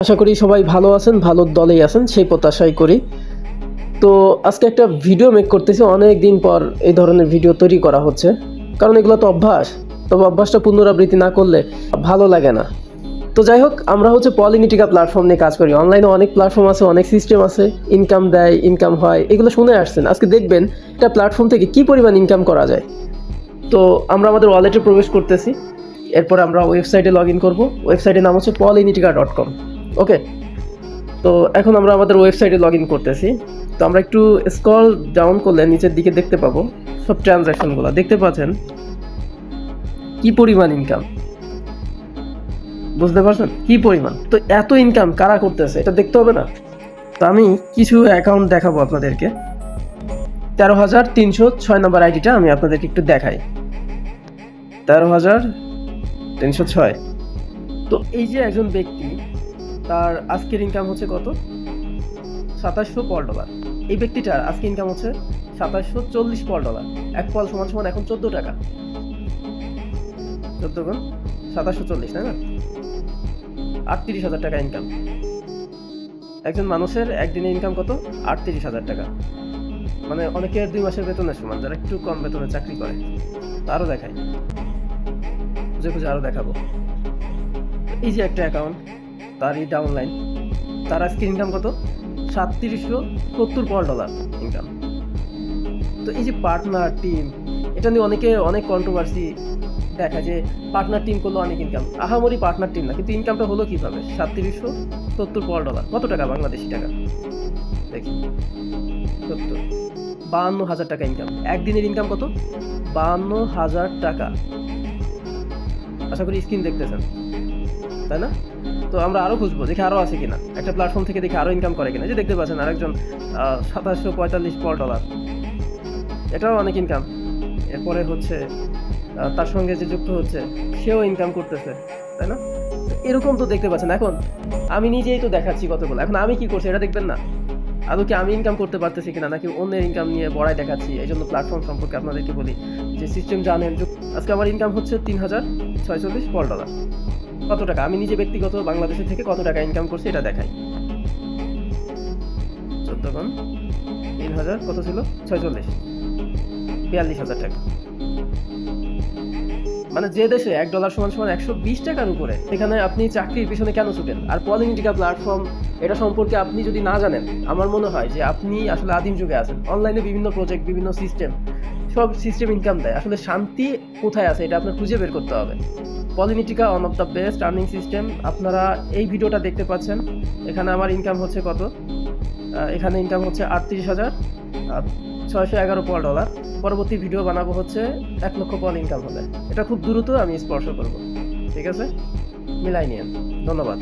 আশা করি সবাই ভালো আছেন, ভালো দলেই আছেন সেই প্রত্যাশাই করি। তো আজকে একটা ভিডিও মেক করতেছি, অনেক দিন পর এই ধরনের ভিডিও তৈরি করা হচ্ছে, কারণ এগুলো তো অভ্যাস। তবে অভ্যাসটা পুনরাবৃত্তি না করলে ভালো লাগে না। তো যাই হোক, আমরা হচ্ছে পলিনিটিকা প্ল্যাটফর্ম নিয়ে কাজ করি। অনলাইনে অনেক প্ল্যাটফর্ম আছে, অনেক সিস্টেম আছে, ইনকাম দেয়, ইনকাম হয়, এগুলো শুনে আসছেন। আজকে দেখবেন একটা প্ল্যাটফর্ম থেকে কী পরিমাণ ইনকাম করা যায়। তো আমরা আমাদের ওয়ালেটে প্রবেশ করতেছি, এরপর আমরা ওয়েবসাইটে লগ ইন করবো। ওয়েবসাইটের নাম হচ্ছে polinica.com। ওকে, তো এখন আমরা আমাদের ওয়েবসাইটে লগ ইন করতেছি। তো আমরা একটু স্ক্রল ডাউন করলে নিচের দিকে দেখতে পাবো সব ট্রানজ্যাকশনগুলো। দেখতে পাচ্ছেন কি পরিমাণ ইনকাম, বুঝতে পারছেন কি পরিমাণ। তো এত ইনকাম কারা করতেছে এটা দেখতে হবে না? তো আমি কিছু অ্যাকাউন্ট দেখাবো আপনাদেরকে। 13,306 নম্বর আইডিটা আমি আপনাদেরকে একটু দেখাই। 13,306। তো এই যে একজন ব্যক্তি, তার আজকের ইনকাম হচ্ছে কত? $2700। এই ব্যক্তিটার আজকে ইনকাম হচ্ছে $2740। এক পল সমান সমান এখন 14 টাকা। 14 গুণ 2740, তাই না? 38,000 টাকা ইনকাম। একজন মানুষের একদিনে ইনকাম কত? 38,000 টাকা। মানে অনেকের 2 মাসের বেতনের সমান, যারা একটু কম বেতনে চাকরি করে। আরও দেখাই, খুঁজে খুঁজে আরও দেখাবো। এই যে একটা অ্যাকাউন্ট, তারই ডাউনলাইন, তার আজকে ইনকাম কত? $3770 ইনকাম। তো এই যে পার্টনার টিম, এটা নিয়ে অনেক কন্ট্রোভার্সি দেখা, যে পার্টনার টিম করলো অনেক ইনকাম। আহামরি পার্টনার টিম না, কিন্তু ইনকামটা হলো কিভাবে? $3770। কত টাকা বাংলাদেশি টাকা? দেখি, 52,000 টাকা ইনকাম। একদিনের ইনকাম কত? 52,000 টাকা। আশা করি স্ক্রিন দেখতেছেন, তাই না? তো আমরা আরও খুঁজবো, দেখি আরও আছে কিনা, একটা প্ল্যাটফর্ম থেকে দেখি আরও ইনকাম করে কিনা। যে দেখতে পাচ্ছেন আরেকজন $2745। এটাও অনেক ইনকাম। এরপরে হচ্ছে তার সঙ্গে যে যুক্ত হচ্ছে সেও ইনকাম করতেছে, তাই না? এরকম তো দেখতে পাচ্ছেন। এখন আমি নিজেই তো দেখাচ্ছি কতগুলো। এখন আমি কি করছি এটা দেখবেন না? আদৌ কি আমি ইনকাম করতে পারতেছি কিনা, নাকি অন্যের ইনকাম নিয়ে বড়াই দেখাচ্ছি? এই জন্য প্ল্যাটফর্ম সম্পর্কে আপনাদেরকে বলি, যে সিস্টেম জানেন। আজকে আমার ইনকাম হচ্ছে $3,640। কত টাকা আমি নিজে ব্যক্তিগত বাংলাদেশের থেকে কত টাকা ইনকাম করছি এটা দেখাই। 14 গুণ 3,000 কত ছিল? 46, 42,000 টাকা। মানে যে দেশে $1 সমান সমান 120 টাকার উপরে, সেখানে আপনি চাকরির পিছনে কেন ছুটেন? আর পলিনিটিকা প্ল্যাটফর্ম, এটা সম্পর্কে আপনি যদি না জানেন, আমার মনে হয় যে আপনি আসলে আদিম যুগে আছেন। অনলাইনে বিভিন্ন প্রজেক্ট, বিভিন্ন সিস্টেম, সব সিস্টেম ইনকাম দেয়। আসলে শান্তি কোথায় আছে এটা আপনার খুঁজে বের করতে হবে। পলিনিটিকা one of the best earning system. আপনারা এই ভিডিওটা দেখতে পাচ্ছেন, এখানে আমার ইনকাম হচ্ছে কত? এখানে ইনকাম হচ্ছে $38,611। পরবর্তী ভিডিও বানাবো হচ্ছে 1 লক্ষ পল ইনকাম হবে। এটা খুব দ্রুত আমি স্পর্শ করব, ঠিক আছে? মিলাই নিয়েন। ধন্যবাদ।